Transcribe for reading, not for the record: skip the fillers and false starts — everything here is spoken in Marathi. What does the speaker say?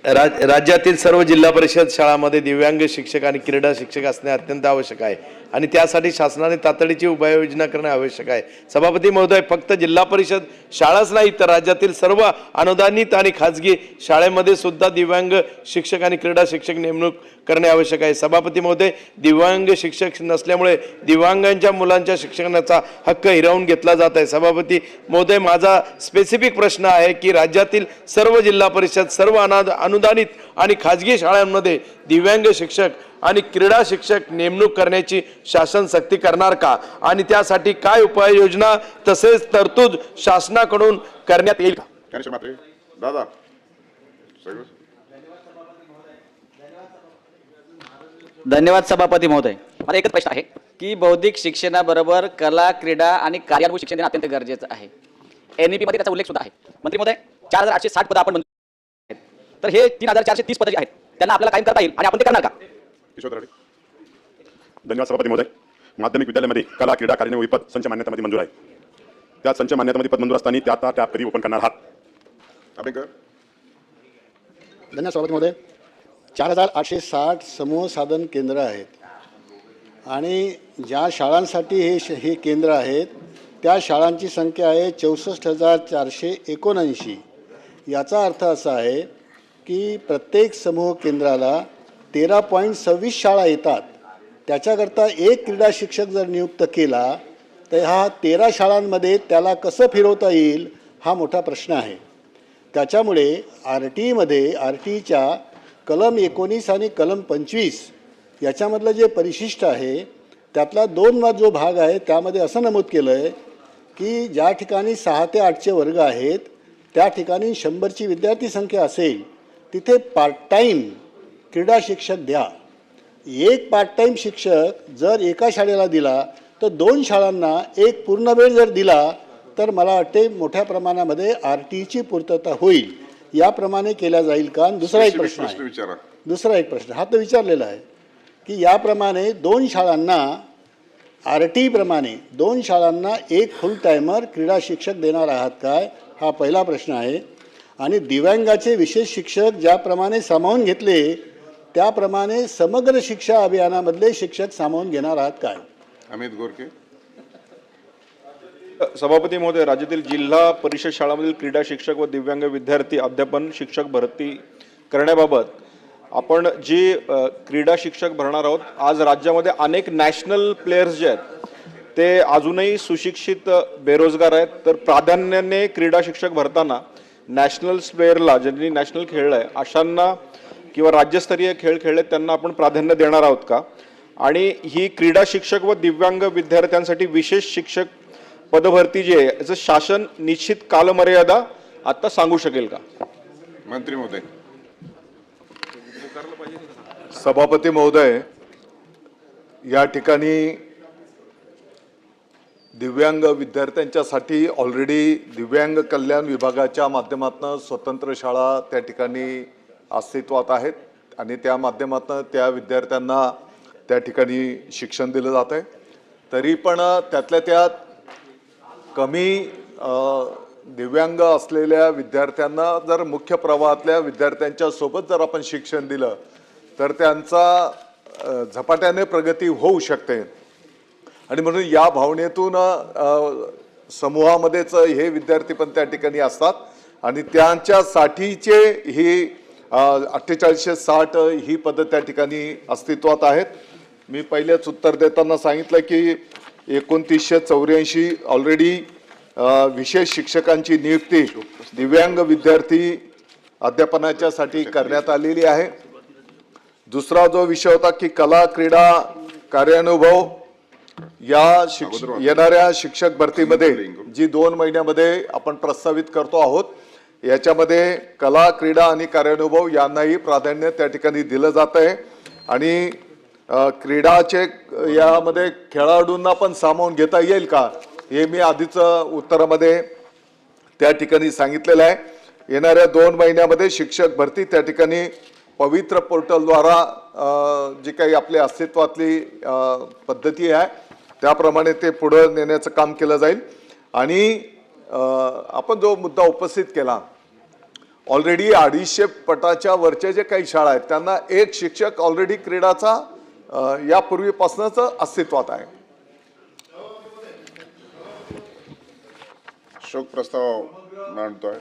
राज्यातील सर्व जिल्हा परिषद शाळांमध्ये दिव्यांग शिक्षक आणि क्रीडा शिक्षक असणे अत्यंत आवश्यक आहे आणि त्यासाठी शासनाने तातडीची उपाययोजना करणे आवश्यक आहे. सभापती महोदय, फक्त जिल्हा परिषद शाळाच नाही तर राज्यातील सर्व अनुदानित आणि खाजगी शाळेमध्ये सुद्धा दिव्यांग शिक्षक आणि क्रीडा शिक्षक नेमणूक करणे आवश्यक आहे. सभापती महोदय, दिव्यांग शिक्षक नसल्यामुळे दिव्यांगांच्या मुलांच्या शिक्षणाचा हक्क हिरावून घेतला जात आहे. सभापती महोदय, माझा स्पेसिफिक प्रश्न आहे की राज्यातील सर्व जिल्हा परिषद सर्व अनुदानित आणि खाजगी शाळांमध्ये दिव्यांग शिक्षक आणि क्रीडा शिक्षक नेमणूक करण्याची शासन सक्ती करणार का आणि त्यासाठी काय उपाययोजना तसेच तरतूद शासनाकडून करण्यात येईल का? दादा धन्यवाद सभापती महोदय. मला एकच प्रश्न आहे की बौद्धिक शिक्षणाबरोबर कला, क्रीडा आणि कार्यान्वित शिक्षण देणं अत्यंत गरजेचं आहे. NEP मध्ये त्याचा उल्लेख सुद्धा आहे. मंत्री महोदय, 4860 पदं आपण तर हे 3430 पदं जी आहेत त्यांना आपल्याला कायम करता येईल आणि आपण ते करणार का? धन्यवाद सभापती महोदय. माध्यमिक विद्यालयामध्ये कला, क्रीडा, कार्यान्वित पद संच मान्यतामध्ये मंजूर आहे. त्या संच मान्यतामध्ये पद मंजूर असताना त्या कधी ओपन करणार आहात? धन्यवाद सभापती महोदय. 4860 समूह साधन केंद्र आहेत आणि ज्या शाळांसाठी हे केंद्र आहेत त्या शाळांची संख्या आहे 64,479. याचा अर्थ असा आहे की प्रत्येक समूह केंद्राला 13.26 शाळा येतात. त्याच्याकरता एक क्रीडा शिक्षक जर नियुक्त केला तर हा 13 शाळांमध्ये त्याला कसं फिरवता येईल हा मोठा प्रश्न आहे. त्याच्यामुळे RTच्या कलम 19 आणि कलम 25 याच्यामधलं जे परिशिष्ट आहे त्यातला 2 जो भाग आहे त्यामध्ये असं नमूद केलं आहे की ज्या ठिकाणी 6 ते 8चे वर्ग आहेत त्या ठिकाणी 100ची विद्यार्थी संख्या असेल तिथे पार्ट टाईम क्रीडा शिक्षक द्या. एक पार्ट टाईम शिक्षक जर एका शाळेला दिला तर 2 शाळांना एक पूर्ण वेळ जर दिला तर मला वाटते मोठ्या प्रमाणामध्ये RTची पूर्तता होईल. याप्रमाणे केल्या जाईल का? दुसरा एक प्रश्न हा तर विचारलेला आहे की याप्रमाणे 2 शाळांना RT प्रमाणे 2 शाळांना एक फुल टायमर क्रीडा शिक्षक देणार आहात काय? हा पहिला प्रश्न आहे. आणि दिव्यांगाचे विशेष शिक्षक ज्याप्रमाणे सामावून घेतले त्याप्रमाणे समग्र शिक्षा अभियानामधले शिक्षक सामावून घेणार आहात काय? अमित गोरके. सभापती महोदय, राज्यातील जिल्हा परिषद शाळांमधील क्रीडा शिक्षक व दिव्यांग विद्यार्थी अध्यापन शिक्षक भरती करण्याबाबत आपण जी क्रीडा शिक्षक भरणार आहोत, आज राज्यामध्ये अनेक नॅशनल प्लेयर्स जे आहेत ते अजूनही सुशिक्षित बेरोजगार आहेत. तर प्राधान्याने क्रीडा शिक्षक भरताना नॅशनल प्लेयरला ज्यांनी नॅशनल खेळलं आहे अशांना किंवा राज्यस्तरीय खेळ खेळले त्यांना आपण प्राधान्य देणार आहोत का? आणि ही क्रीडा शिक्षक व दिव्यांग विद्यार्थ्यांसाठी विशेष शिक्षक पदभरती जी आहे याचं शासन निश्चित कालमर्यादा आता सांगू शकेल का? मंत्री महोदय. सभापती महोदय, या ठिकाणी दिव्यांग विद्यार्थ्यांच्यासाठी ऑलरेडी दिव्यांग कल्याण विभागाच्या माध्यमातून स्वतंत्र शाळा त्या ठिकाणी अस्तित्वात आहेत आणि त्या माध्यमातून त्या विद्यार्थ्यांना त्या ठिकाणी शिक्षण दिलं जात आहे. तरी पण त्यातल्या त्यात कमी दिव्यांग असलेल्या विद्यार्थ्यांना जर मुख्य प्रवाहातल्या विद्यार्थ्यांच्या सोबत जर आपण शिक्षण दिलं तर त्यांचा झपाट्याने प्रगती होऊ शकते. आणि म्हणून या भावनेतून समूहामध्येच हे विद्यार्थी पण त्या ठिकाणी असतात आणि त्यांच्यासाठीचे ही 4860 ही पदं त्या ठिकाणी अस्तित्वात आहेत. मी पहिलेच उत्तर देताना सांगितलं की 2984 ऑलरेडी विशेष शिक्षकांची नियुक्ती दिव्यांग विद्यार्थी अध्यापनाच्यासाठी करण्यात आलेली आहे. दुसरा जो विषय होता की कला, क्रीडा, कार्यानुभव या येणाऱ्या शिक्षक भरतीमध्ये जी 2 महिन्यामध्ये आपण प्रस्तावित करतो आहोत याच्यामध्ये कला, क्रीडा आणि कार्यानुभव यांनाही प्राधान्य त्या ठिकाणी दिलं जात आहे. आणि क्रीडाचे यामध्ये खेळाडूंना पण सामावून घेता येईल का हे मी आधीच उत्तरामध्ये त्या ठिकाणी सांगितलेलं आहे. येणाऱ्या 2 महिन्यामध्ये शिक्षक भरती त्या ठिकाणी पवित्र पोर्टलद्वारा जी काही आपली अस्तित्वातली पद्धती आहे त्याप्रमाणे ते पुढे नेण्याचं काम केलं जाईल. आणि आपण जो मुद्दा उपस्थित केला ऑलरेडी 250 पटाच्या वरच्या जे काही शाळा आहेत त्यांना एक शिक्षक ऑलरेडी क्रीडाचा यापूर्वीपासूनच अस्तित्वात आहे. शोक प्रस्ताव मांडतोय.